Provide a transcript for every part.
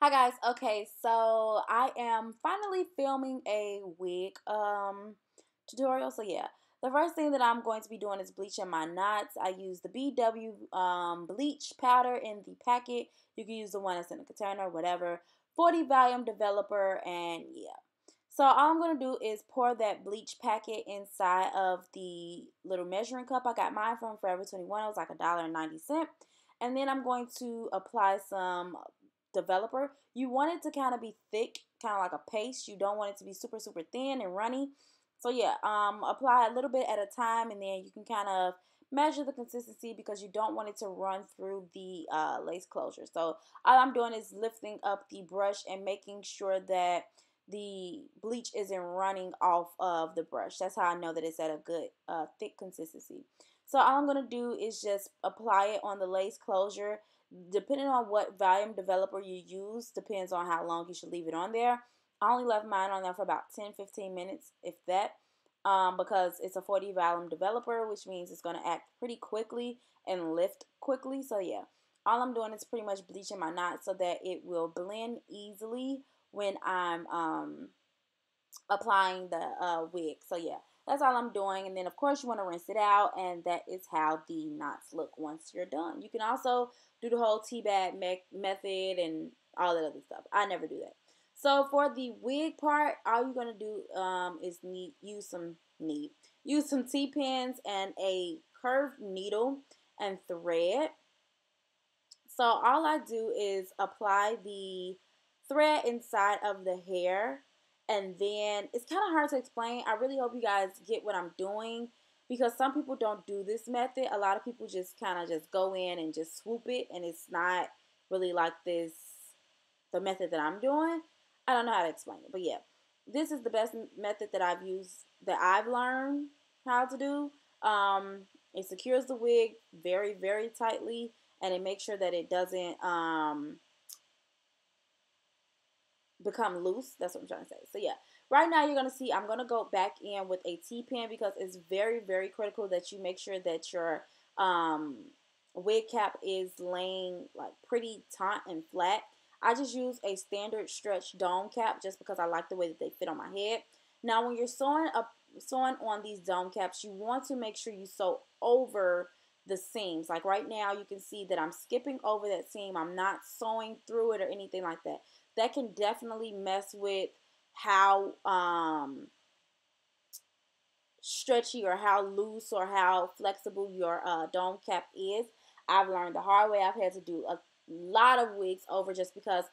Hi guys. Okay, so I am finally filming a wig tutorial. So yeah, the first thing that I'm going to be doing is bleaching my knots. I use the BW bleach powder in the packet. You can use the one that's in the container, whatever. 40 volume developer, and yeah. So all I'm going to do is pour that bleach packet inside of the little measuring cup. I got mine from Forever 21. It was like $1.90. And then I'm going to apply some developer. You want it to kind of be thick, kind of like a paste. You don't want it to be super, super thin and runny. So yeah, apply a little bit at a time, and then you can kind of measure the consistency because you don't want it to run through the lace closure. So all I'm doing is lifting up the brush and making sure that the bleach isn't running off of the brush. That's how I know that it's at a good thick consistency. So all I'm going to do is just apply it on the lace closure. Depending on what volume developer you use, depends on how long you should leave it on there. I only left mine on there for about 10-15 minutes, if that, because it's a 40 volume developer, which means it's going to act pretty quickly and lift quickly. So yeah, all I'm doing is pretty much bleaching my knots so that it will blend easily when I'm applying the wig. So yeah, that's all I'm doing. And then of course you want to rinse it out, and that is how the knots look once you're done. You can also do the whole tea bag method and all that other stuff. I never do that. So for the wig part, all you're gonna do is use some T-pins and a curved needle and thread. So all I do is apply the thread inside of the hair, and then it's kind of hard to explain. I really hope you guys get what I'm doing because some people don't do this method. A lot of people just kind of just go in and just swoop it, and it's not really like the method that I'm doing. I don't know how to explain it, but yeah, this is the best method that I've used, that I've learned how to do. It secures the wig very, very tightly, and it makes sure that it doesn't become loose. That's what I'm trying to say. So yeah, right now you're going to see I'm going to go back in with a T-pin because it's very, very critical that you make sure that your wig cap is laying like pretty taut and flat. I just use a standard stretch dome cap just because I like the way that they fit on my head. Now when you're sewing on these dome caps, you want to make sure you sew over the seams. Like right now you can see that I'm skipping over that seam. I'm not sewing through it or anything like that. That can definitely mess with how stretchy or how loose or how flexible your dome cap is. I've learned the hard way. I've had to do a lot of wigs over just because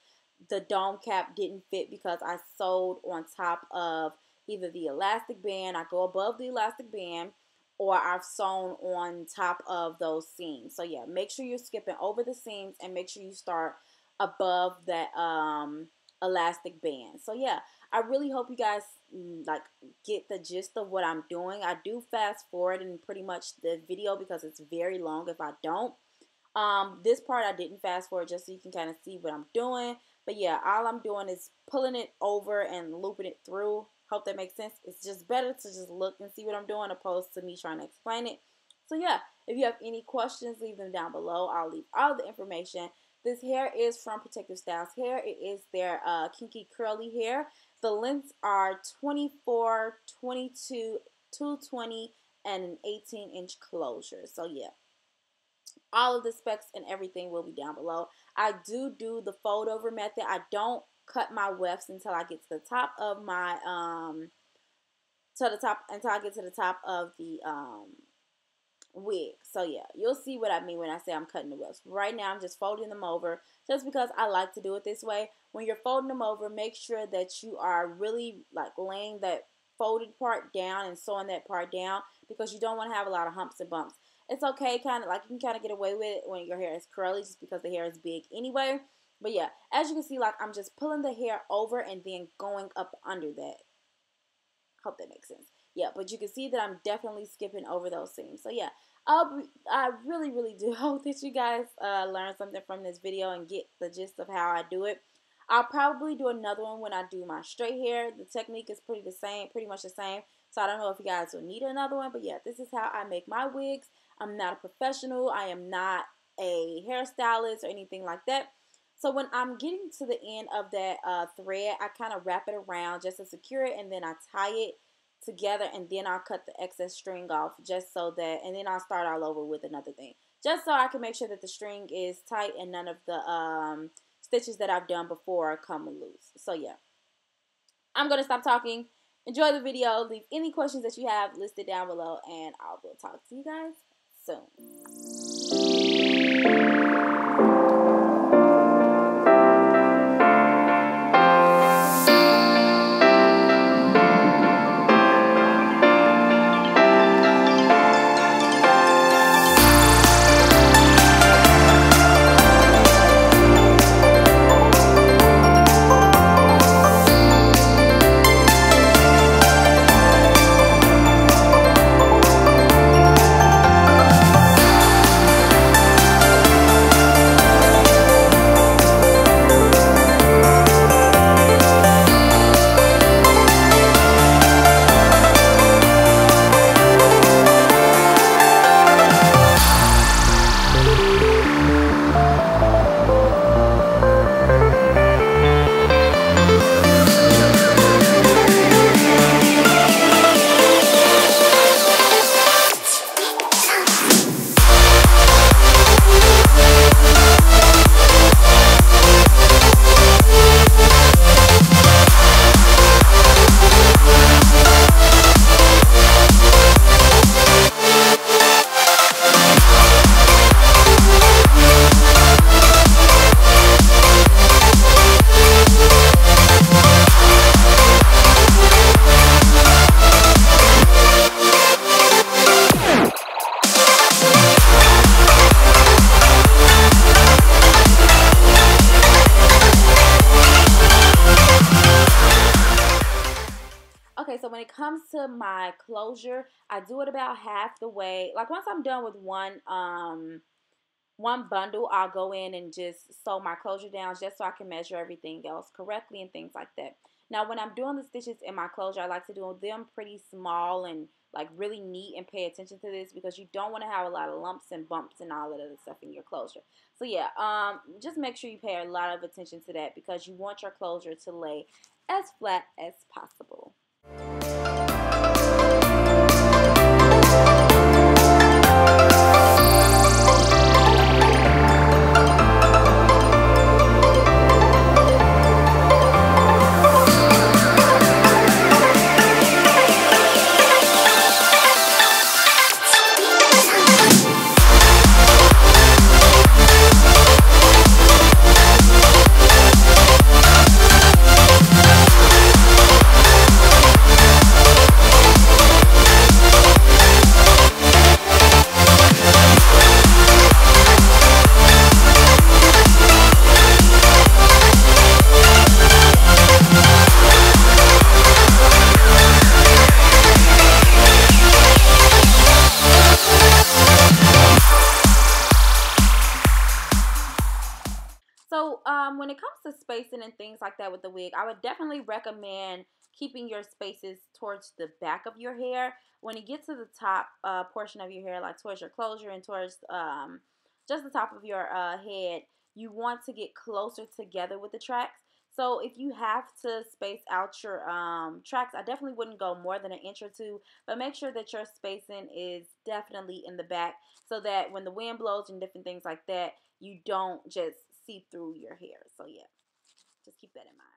the dome cap didn't fit because I sewed on top of either the elastic band, I go above the elastic band, or I've sewn on top of those seams. So yeah, make sure you're skipping over the seams and make sure you start above that elastic band. So yeah, I really hope you guys like get the gist of what I'm doing. I do fast forward in pretty much the video because it's very long if I don't. This part I didn't fast forward just so you can kind of see what I'm doing. But yeah, all I'm doing is pulling it over and looping it through. Hope that makes sense. It's just better to just look and see what I'm doing opposed to me trying to explain it. So yeah, if you have any questions, leave them down below. I'll leave all the information. This hair is from Protective Styles Hair. It is their kinky curly hair. The lengths are 24, 22, 220, and an 18-inch closure. So yeah, all of the specs and everything will be down below. I do the fold over method. I don't cut my wefts until I get to the top of my until I get to the top of the wig. So yeah, you'll see what I mean when I say I'm cutting the wefts. Right now I'm just folding them over just because I like to do it this way. When you're folding them over, make sure that you are really like laying that folded part down and sewing that part down because you don't want to have a lot of humps and bumps. It's okay, kind of like you can kind of get away with it when your hair is curly just because the hair is big anyway. But yeah, as you can see, like I'm just pulling the hair over and then going up under that. Hope that makes sense. Yeah, but you can see that I'm definitely skipping over those seams. So yeah, I really, really do hope that you guys learn something from this video and get the gist of how I do it. I'll probably do another one when I do my straight hair. The technique is pretty much the same. So I don't know if you guys will need another one. But yeah, this is how I make my wigs. I'm not a professional. I am not a hairstylist or anything like that. So when I'm getting to the end of that thread, I kind of wrap it around just to secure it, and then I tie it together, and then I'll cut the excess string off just so that, and then I'll start all over with another thing. Just so I can make sure that the string is tight and none of the stitches that I've done before come loose. So yeah, I'm going to stop talking. Enjoy the video. Leave any questions that you have listed down below, and I will talk to you guys soon. Okay, so when it comes to my closure, I do it about half the way. Like once I'm done with one bundle, I'll go in and just sew my closure down just so I can measure everything else correctly and things like that. Now, when I'm doing the stitches in my closure, I like to do them pretty small and like really neat, and pay attention to this because you don't want to have a lot of lumps and bumps and all of that stuff in your closure. So yeah, just make sure you pay a lot of attention to that because you want your closure to lay as flat as possible. So when it comes to spacing and things like that with the wig, I would definitely recommend keeping your spaces towards the back of your hair. When you get to the top portion of your hair, like towards your closure and towards just the top of your head, you want to get closer together with the tracks. So if you have to space out your tracks, I definitely wouldn't go more than an inch or two, but make sure that your spacing is definitely in the back so that when the wind blows and different things like that, you don't just see through your hair. So yeah, just keep that in mind.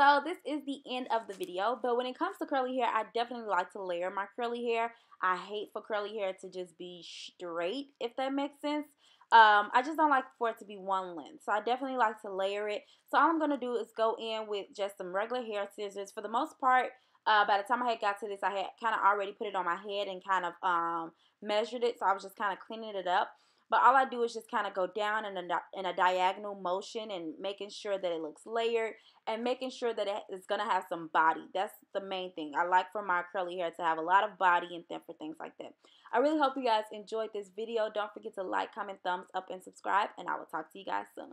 So this is the end of the video, but when it comes to curly hair, I definitely like to layer my curly hair. I hate for curly hair to just be straight, if that makes sense. I just don't like for it to be one length. So I definitely like to layer it. So all I'm going to do is go in with just some regular hair scissors. For the most part, by the time I had got to this, I had kind of already put it on my head and kind of measured it. So I was just kind of cleaning it up. But all I do is just kind of go down in a diagonal motion and making sure that it looks layered and making sure that it's going to have some body. That's the main thing. I like for my curly hair to have a lot of body and for things like that. I really hope you guys enjoyed this video. Don't forget to like, comment, thumbs up, and subscribe, and I will talk to you guys soon.